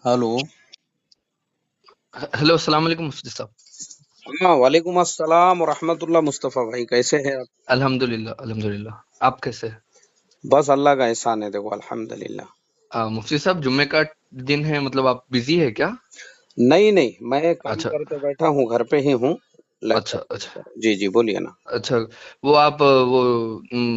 Hello. Hello, अस्सलाम वालेकुम मुफ्ती साहब। हाँ, वालेकुम अस्सलाम रहमतुल्लाह। मुस्तफ़ा भाई कैसे हैं आप? अल्हम्दुलिल्लाह अल्हम्दुलिल्लाह। आप कैसे हैं? बस अल्लाह का एहसान है, देखो अल्हम्दुलिल्लाह। मुफ्ती साहब, जुम्मे का दिन है, मतलब आप बिजी है क्या? नहीं नहीं, मैं काम अच्छा करके बैठा हूँ, घर पे ही हूँ, अच्छा लैपटॉप के अच्छा ऊपर। जी जी, बोलिए ना। अच्छा। वो आप वो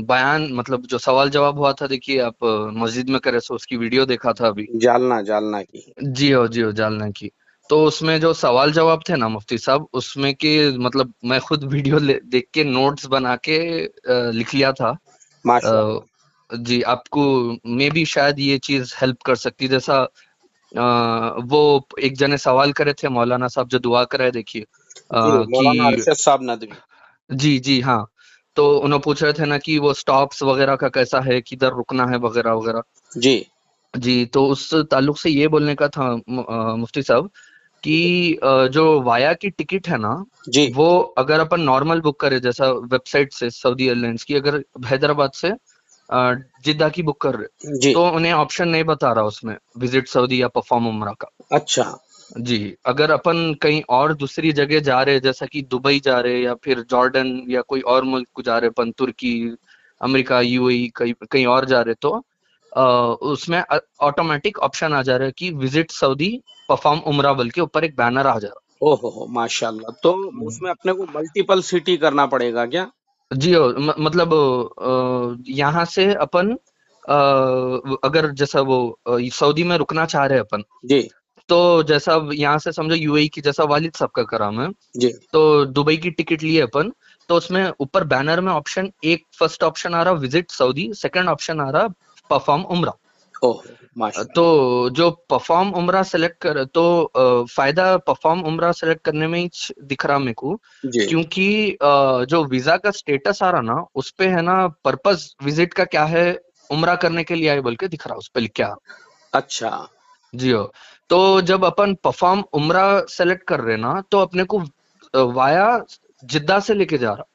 बयान, मतलब जो सवाल जवाब हुआ था, देखिए आप मस्जिद में करे, सो उसकी वीडियो देखा था अभी। जालना जालना की। जी हो जालना की। तो उसमें जो सवाल जवाब थे ना मुफ्ती साहब, उसमें के मतलब मैं खुद वीडियो देख के नोट्स बना के लिख लिया था। अ, माशाअल्लाह। जी, आपको मे भी शायद ये चीज हेल्प कर सकती है। जैसा वो एक जने सवाल करे थे, मौलाना साहब जो दुआ कराए, देखिए जी, मौलाना कि अरशद साहब नदवी। जी हाँ। तो उन्होंने पूछ रहे थे ना कि वो स्टॉप्स वगैरह का कैसा है, किधर रुकना है वगैरह वगैरह। जी जी, तो उस ताल्लुक से ये बोलने का था मुफ्ती साहब कि जो वाया की टिकट है ना, जी वो अगर अपन नॉर्मल बुक करें, जैसा वेबसाइट से सऊदी एयरलाइंस की, अगर हैदराबाद से जिद्दा की बुक कर रहे, जी। तो उन्हें ऑप्शन नहीं बता रहा उसमें विजिट सऊदी या परफॉर्म उमरा का। अच्छा। जी, अगर अपन कहीं और दूसरी जगह जा रहे हैं, जैसा कि दुबई जा रहे हैं या फिर जॉर्डन या कोई और मुल्क को जा रहे हैं, अपन तुर्की, अमेरिका, यूएई, कहीं कहीं और जा रहे, तो उसमें ऑटोमेटिक ऑप्शन आ जा रहा है कि विजिट सऊदी परफॉर्म उमरा, बोल के ऊपर एक बैनर आ जा ओहो हो, माशाअल्लाह। तो रहा। उसमें अपने को मल्टीपल सिटी करना पड़ेगा क्या? जी मतलब यहाँ से अपन अगर जैसा वो सऊदी में रुकना चाह रहे हैं अपन, जी तो जैसा अब यहाँ से समझो यूएई की, जैसा वालिद साहब का करा मैं, जी। तो दुबई की टिकट लिए अपन, तो उसमें ऊपर बैनर में ऑप्शन, एक फर्स्ट ऑप्शन आ रहा विजिट सऊदी, सेकंड ऑप्शन आ रहा परफॉर्म उमरा। ओहो, तो माशाअल्लाह। जो परफॉर्म उमरा सेलेक्ट कर, तो फायदा परफॉर्म उमरा सेलेक्ट करने में ही दिख रहा मेरे को, जी। क्योंकि जो वीजा का स्टेटस आ रहा ना, उस पे है ना, पर्पस विजिट का क्या है, उमरा करने के लिए आए बोल के दिख रहा, उस पे लिख के आ रहा। अच्छा। जी हो। तो जब अपन परफॉर्म उमरा सेलेक्ट कर रहे ना, तो अपने को वाया जिद्दा से लेके जा रहा।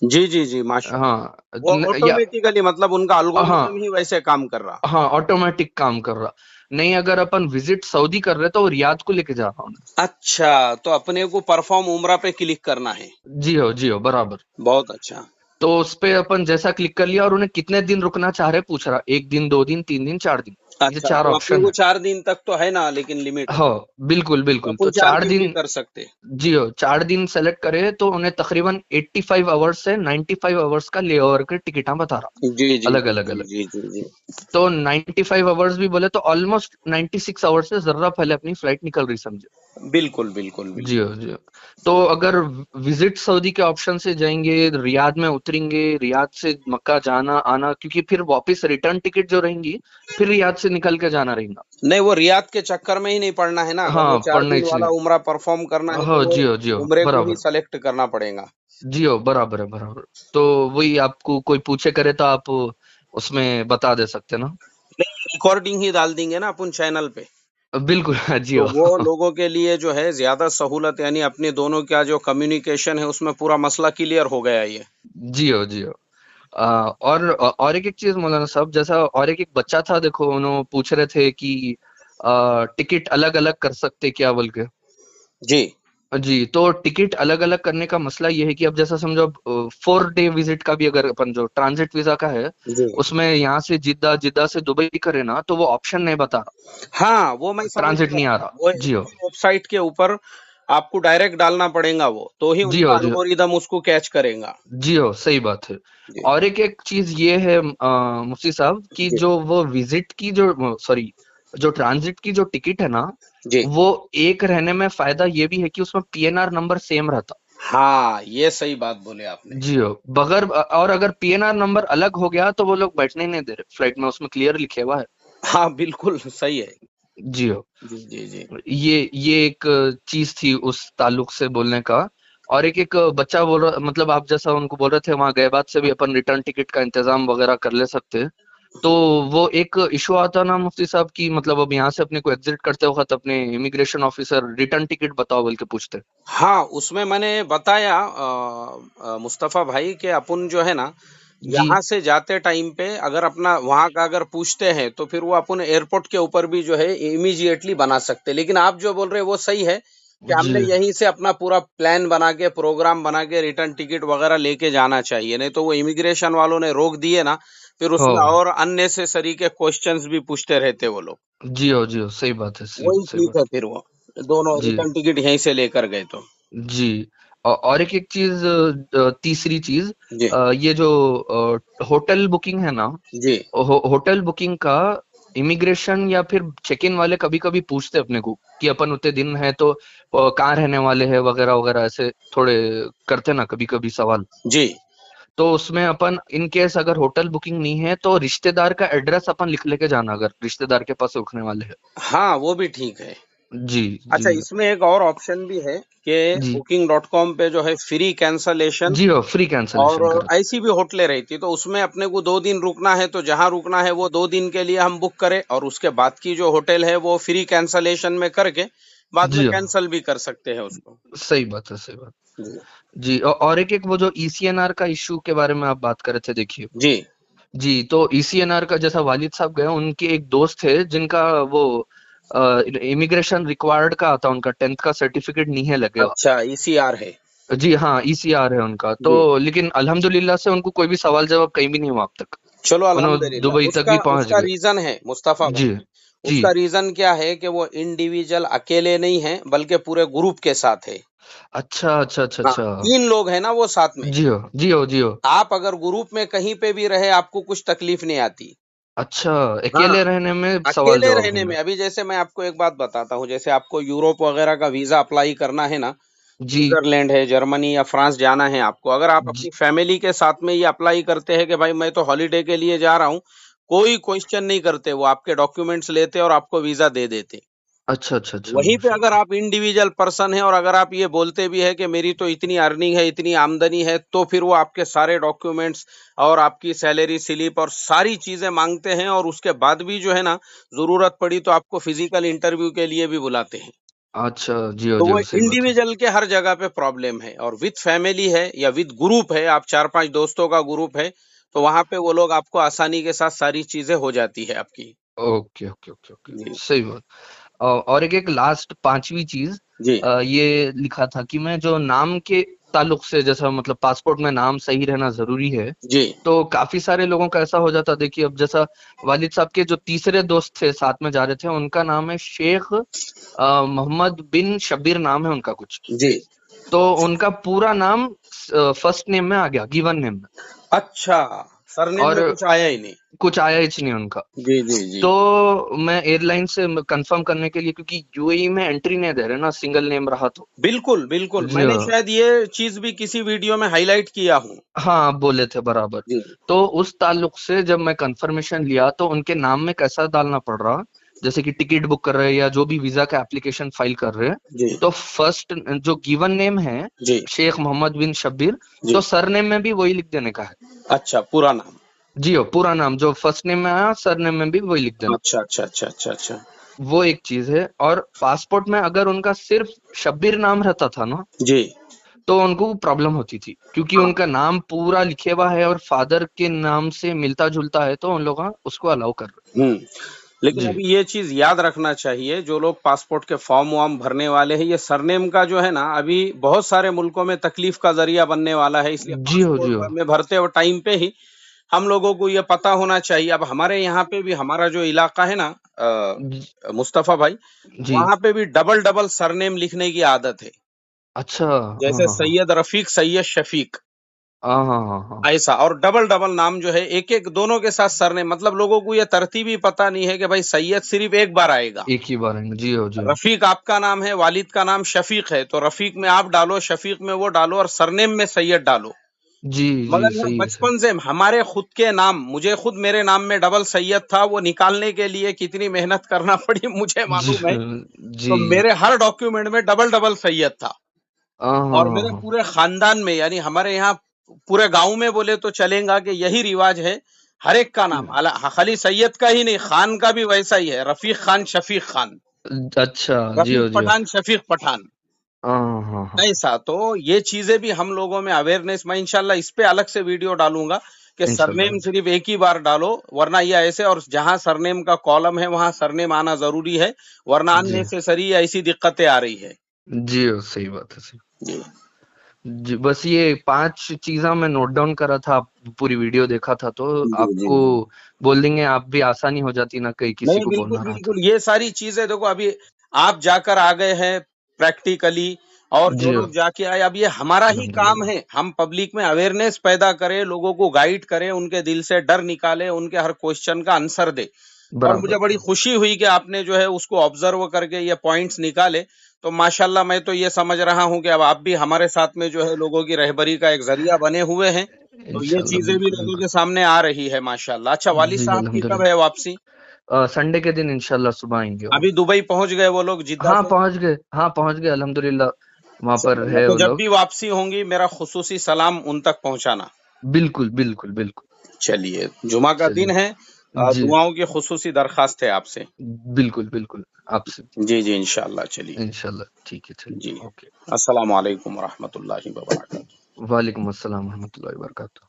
जी जी जी, माशाअल्लाह। हाँ वो या ऑटोमेटिकली मतलब उनका हाँ एल्गोरिदम ही वैसे काम कर रहा। हाँ, ऑटोमेटिक काम कर रहा। नहीं, अगर अपन विजिट सऊदी कर रहे, तो वो रियाद को लेके जा रहा हूँ। अच्छा, तो अपने को परफॉर्म उमरा पे क्लिक करना है। जी हो बराबर। बहुत अच्छा। तो उस पे अपन जैसा क्लिक कर लिया, और उन्हें कितने दिन रुकना चाह रहे पूछ रहा, 1 दिन, 2 दिन, 3 दिन, 4 दिन। ये अच्छा, चार तो अपने ऑप्शन को है। 4 दिन तक तो है ना, लेकिन लिमिट। हाँ, बिल्कुल तो बिल्कुल। अपन तो 4 चार दिन भी दिन कर सकते। जी हो, 4 दिन सेलेक्ट करे, तो उन्हें तकरीबन 85 आवर्स से 95 आवर्स का ले ओवर के टिकटा बता रहा, जी जी अलग जी अलग जी अलग। जी जी जी। तो 95 आवर्स भी बोले तो ऑलमोस्ट 96 आवर्स से जर्रा पहले अपनी फ्लाइट निकल रही, समझे। बिल्कुल बिल्कुल जी बिल्कुल। हो जी हो। तो अगर विजिट सऊदी के ऑप्शन से जाएंगे, रियाद में उतरेंगे, रियाद से मक्का जाना आना, क्योंकि फिर वापस रिटर्न टिकट जो रहेंगी, फिर रियाद से निकल के जाना रहेगा। नहीं, वो रियाद के चक्कर में ही नहीं पड़ना है ना, अगर वो हाँ, 4 पढ़ना ही दिन वाला चाहिए। उम्रा परफॉर्म करना है तो हाँ, वो जी हो उम्रे को ही बराबर। सेलेक्ट करना पड़ेगा। जी हो बराबर है बराबर। तो वही, आपको कोई पूछे करे तो आप उसमें बता दे सकते ना। नहीं, रिकॉर्डिंग ही डाल देंगे ना अपन चैनल पे। बिल्कुल जी तो वो हो लोगों के लिए जो है ज़्यादा सहूलत, यानी अपने दोनों का जो कम्युनिकेशन है उसमें पूरा मसला क्लियर हो गया ये। जी हो। और एक एक चीज मौलाना साहब, जैसा और एक एक बच्चा था, देखो उन्होंने पूछ रहे थे कि टिकट अलग अलग कर सकते क्या, बोल के। जी जी, तो टिकट अलग अलग करने का मसला ये है कि अब जैसा समझो, 4 डे विजिट का भी अगर अपन जो ट्रांजिट वीजा का है, जी। उसमें यहाँ से जिद्दा, जिद्दा से दुबई करे ना, तो वो ऑप्शन नहीं बता हाँ, वो मैं रहा, समझ ट्रांजिट गया। नहीं आ रहा। वो जी हो एक ही वेबसाइट के ऊपर आपको डायरेक्ट डालना पड़ेगा वो, तो ही जी उनका हो जी हो एल्गोरिदम उसको कैच करेगा। जी हो, सही बात है। जी, और एक एक चीज ये है मुफ्ती साहब, कि जी, जो वो विजिट की जो, सॉरी, जो ट्रांजिट की जो टिकट है ना, जी। वो एक रहने में फायदा ये भी है कि उसमें पीएनआर नंबर सेम रहता। हाँ, ये सही बात बोले आपने। जी हो, बगैर और अगर पीएनआर नंबर अलग हो गया, तो वो लोग बैठने ही नहीं दे रहे फ्लाइट में, उसमें क्लियर लिखे हुआ है। हाँ, बिल्कुल सही है। जी हो। जी, जी, जी। ये एक चीज थी उस ताल्लुक से बोलने का। और एक एक बच्चा बोल रहा, मतलब आप जैसा उनको बोल रहे थे, वहां गए बाद से भी अपन रिटर्न टिकट का इंतजाम वगैरह कर ले सकते। तो वो एक इशू आता ना मुफ्ती साहब, की मतलब अब यहाँ से अपने को एग्जिट करते वक्त अपने इमिग्रेशन ऑफिसर रिटर्न टिकट बताओ बोल के पूछते। हाँ, उसमें मैंने बताया मुस्तफ़ा भाई कि अपन जो है ना, जी यहाँ से जाते टाइम पे अगर अपना वहां का अगर पूछते हैं तो फिर वो अपन एयरपोर्ट के ऊपर भी जो है इमीडिएटली बना सकते हैं। लेकिन आप जो बोल रहे हैं वो सही है कि जी हमने यहीं से अपना पूरा प्लान बना के प्रोग्राम बना के रिटर्न टिकट वगैरह लेके जाना चाहिए, नहीं तो वो इमिग्रेशन वालों ने रोक दिए ना, फिर हो उसमें और अननेसेसरी के क्वेश्चंस भी पूछते रहते वो लोग। जी हो सही बात है, वही सही ठीक है, बात फिर वो दोनों जी रिटर्न टिकट यहीं से लेकर गए तो। जी और एक एक चीज, तीसरी चीज, जी ये जो होटल बुकिंग है ना, जी। होटल बुकिंग का इमिग्रेशन या फिर चेक इन वाले कभी कभी पूछते अपने को कि अपन उतने दिन है तो कहाँ रहने वाले हैं वगैरह वगैरह, ऐसे थोड़े करते ना कभी कभी सवाल। जी तो उसमें अपन इन केस अगर होटल बुकिंग नहीं है तो रिश्तेदार का एड्रेस अपन लिख लेके जाना, अगर रिश्तेदार के पास रुकने वाले हैं। हाँ, वो भी ठीक है। जी जी अच्छा, इसमें एक और ऑप्शन भी है कि जी booking.com पे जो है फ्री कैंसलेशन, जी हो, फ्री और कैंसलेशन करा। ऐसी भी होटलें रहती है, तो उसमें अपने को 2 दिन रुकना है तो जहां रुकना है वो 2 दिन के लिए हम बुक करें, और उसके बाद की जो होटल है वो फ्री कैंसलेशन में करके बाद में जी हो, कैंसल भी कर सकते हैं उसको। सही बात है, सही बात। जी जी और एक एक वो जो ईसीएनआर का इश्यू के बारे में आप बात कर रहे थे, देखिए। जी। जी, तो ईसीएनआर का जैसा वालिद साहब गए, उनके एक दोस्त थे जिनका वो इमिग्रेशन रिक्वायर्ड का आता, उनका 10th का सर्टिफिकेट नहीं है लगे। अच्छा, ईसीआर है। जी हाँ, ईसीआर है उनका तो, जी, लेकिन अल्हम्दुलिल्लाह से उनको कोई भी सवाल जवाब कहीं भी नहीं हुआ अब तक। चलो उन्होंने अल्हम्दुलिल्लाह। दुबई तक उसका भी पहुंच उसका गए। रीजन है मुस्तफा भाई, जी जी। उसका रीजन क्या है कि वो इंडिविजुअल अकेले नहीं है बल्कि पूरे ग्रुप के साथ है। अच्छा अच्छा अच्छा हाँ, अच्छा। 3 लोग हैं ना वो साथ में। जी हो जी हो जी हो। आप अगर ग्रुप में कहीं पे भी रहे आपको कुछ तकलीफ नहीं आती। अच्छा, हाँ, अकेले रहने में सवाल अकेले जवाब रहने होंगे। में अभी जैसे मैं आपको एक बात बताता हूँ, जैसे आपको यूरोप वगैरह का वीजा अप्लाई करना है ना, जी स्विट्जरलैंड है, जर्मनी या फ्रांस जाना है आपको, अगर आप जी। अपनी फैमिली के साथ में ये अप्लाई करते हैं कि भाई मैं तो हॉलिडे के लिए जा रहा हूँ, कोई क्वेश्चन नहीं करते, वो आपके डॉक्यूमेंट्स लेते और आपको वीजा दे देते। अच्छा अच्छा अच्छा, वहीं पे अगर माशाल्लाह। आप इंडिविजुअल पर्सन हैं और अगर आप ये बोलते भी है कि मेरी तो इतनी अर्निंग है, इतनी आमदनी है, तो फिर वो आपके सारे डॉक्यूमेंट्स और आपकी सैलरी स्लिप और सारी चीजें मांगते हैं, और उसके बाद भी जो है ना, जरूरत पड़ी तो आपको फिजिकल इंटरव्यू के लिए भी बुलाते हैं। अच्छा, तो जी वो हो, सही बात है। इंडिविजुअल के हर जगह पे प्रॉब्लम है, और विद फैमिली है या विद ग्रुप है, आप 4-5 दोस्तों का ग्रुप है, तो वहां पे वो लोग आपको आसानी के साथ सारी चीजें हो जाती है आपकी। ओके ओके ओके ओके, जी सही बात। और एक एक लास्ट पांचवी चीज, जी ये लिखा था कि मैं जो नाम के ताल्लुक से, जैसा मतलब पासपोर्ट में नाम सही रहना जरूरी है, जी तो काफी सारे लोगों का ऐसा हो जाता, देखिए अब जैसा वालिद साहब के जो तीसरे दोस्त थे साथ में जा रहे थे, उनका नाम है शेख मोहम्मद बिन शब्बीर, नाम है उनका कुछ। जी। तो उनका पूरा नाम फर्स्ट नेम में आ गया, गिवन नेम में, अच्छा, सरनेम और में कुछ आया ही नहीं। कुछ आया ही नहीं उनका। जी जी जी। तो मैं एयरलाइन से कंफर्म करने के लिए, क्योंकि यूएई में एंट्री नहीं दे रहे ना सिंगल नेम रहा तो। बिल्कुल बिल्कुल, जी मैंने हाँ। शायद ये चीज भी किसी वीडियो में हाईलाइट किया हूँ। हाँ, बोले थे बराबर। जी तो उस ताल्लुक से जब मैं कंफर्मेशन लिया तो उनके नाम में कैसा डालना पड़ रहा, जैसे कि टिकट बुक कर रहे हैं या जो भी वीजा का एप्लीकेशन फाइल कर रहे हैं, जी तो फर्स्ट जो गिवन नेम है जी शेख मोहम्मद बिन शब्बीर, जी। तो सरनेम में भी वही लिख देने का है। अच्छा, पूरा नाम। जी हो, पूरा नाम जो फर्स्ट नेम में आया सरनेम में भी वही लिख देना। अच्छा अच्छा अच्छा अच्छा अच्छा। वो एक चीज है। और पासपोर्ट में अगर उनका सिर्फ शब्बीर नाम रहता था ना, जी तो उनको प्रॉब्लम होती थी, क्योंकि हाँ। उनका नाम पूरा लिखे हुआ है और फादर के नाम से मिलता जुलता है, तो उन लोग उसको अलाउ कर रहे हम्म। हैं। लेकिन जी अभी ये चीज याद रखना चाहिए, जो लोग पासपोर्ट के फॉर्म वॉर्म भरने वाले हैं, ये सरनेम का जो है ना, अभी बहुत सारे मुल्कों में तकलीफ का जरिया बनने वाला है, इसलिए जी हो जी पासपोर्ट हो। में भरते हुए टाइम पे ही हम लोगों को ये पता होना चाहिए। अब हमारे यहाँ पे भी हमारा जो इलाका है ना, जी मुस्तफा भाई, जी। वहां पे भी डबल डबल सरनेम लिखने की आदत है। अच्छा। हाँ जैसे हाँ हाँ सैयद रफीक, सैयद शफीक, हाँ हाँ हाँ हाँ। ऐसा, और डबल डबल नाम जो है, एक एक दोनों के साथ सरनेम, मतलब लोगों को ये तरतीब ही पता नहीं है कि भाई सैयद सिर्फ एक बार आएगा। एक ही बार में, जी हो जी हो। रफीक आपका नाम है, वालिद का नाम शफीक है, तो रफीक में आप डालो, शफीक में वो डालो, और सरनेम में सैयद डालो। जी जी, मगर यहाँ सही है। बचपन से हमारे खुद के नाम, मुझे खुद मेरे नाम में डबल सैयद था, वो निकालने के लिए कितनी मेहनत करना पड़ी मुझे जी मालूम है। जी। तो मेरे हर डॉक्यूमेंट में डबल डबल सैयद था, हाँ हाँ और हाँ मेरे हाँ। पूरे खानदान में, यानी हमारे यहाँ पूरे गांव में बोले तो चलेगा कि यही रिवाज है, हर एक का नाम खाली सैयद का ही नहीं, खान का भी वैसा ही है, रफीक खान, शफीक खान, अच्छा, जी रफीक हो जी हो। पठान, शफीक पठान, हाँ हाँ हाँ हाँ। ऐसा। तो ये चीजें भी हम लोगों में अवेयरनेस, मैं इंशाल्लाह इस पे अलग से वीडियो डालूंगा कि इंशाल्लाह। सरनेम सिर्फ एक ही बार डालो, वरना ये ऐसे, और जहां सरनेम का कॉलम है वहां सरनेम आना जरूरी है, वरना जी, अननेसेसरी ऐसी दिक्कतें आ रही है। जी, सही बात है, सही। जी जी, बस ये 5 चीज़ें मैं नोट डाउन करा था, आप पूरी वीडियो देखा था तो जी जी आपको जी। बोल देंगे, आप भी आसानी हो जाती ना कहीं किसी नहीं, को बिल्कुल, बोलना रहा था। बिल्कुल। ये सारी चीज़ें देखो, अभी आप जाकर आ गए हैं प्रैक्टिकली, और जो जी, लोग जाके आए, अब ये हमारा ही काम अल्हम्दुलिल्लाह। है, हम पब्लिक में अवेयरनेस पैदा करें, लोगों को गाइड करें, उनके दिल से डर निकालें, उनके हर क्वेश्चन का आंसर दें। और मुझे बराबर, बड़ी बराबर। खुशी हुई कि आपने जो है उसको ऑब्जर्व करके ये पॉइंट्स निकाले। तो माशाल्लाह, मैं तो ये समझ रहा हूँ कि अब आप भी हमारे साथ में जो है लोगों की रहबरी का एक ज़रिया बने हुए हैं। तो ये इंशाल्लाह, चीज़ें भी बिल्कुल, लोगों बिल्कुल। के सामने आ रही है माशाल्लाह। अच्छा, वालिद जी, साहब की कब है अल्हम्दुलिल्लाह। वापसी? संडे के दिन इंशाल्लाह सुबह आएँगे वो। अभी दुबई पहुँच गए वो लोग जिद्दा हाँ, से? पहुँच गए, हाँ, पहुँच गए अल्हम्दुलिल्लाह, वहाँ पर चलो, है तो वो जब लोग। भी वापसी होंगी मेरा खुसूसी सलाम उन तक पहुँचाना। बिल्कुल, बिल्कुल, बिल्कुल। चलिए, जुमा का दिन चलिए, है, जी, दुआओं की खुसूसी दरख्वास्त है आपसे। बिल्कुल, बिल्कुल, आपसे भी। जी, जी, इंशाअल्लाह, चलिए। इंशाल्लाह, ठीक है, चलिए, जी। ओके। अस्सलामु अलैकुम व रहमतुल्लाहि व बरकातहू। वालेकुम अस्सलाम रहमतुल्लाहि व बरकातहू।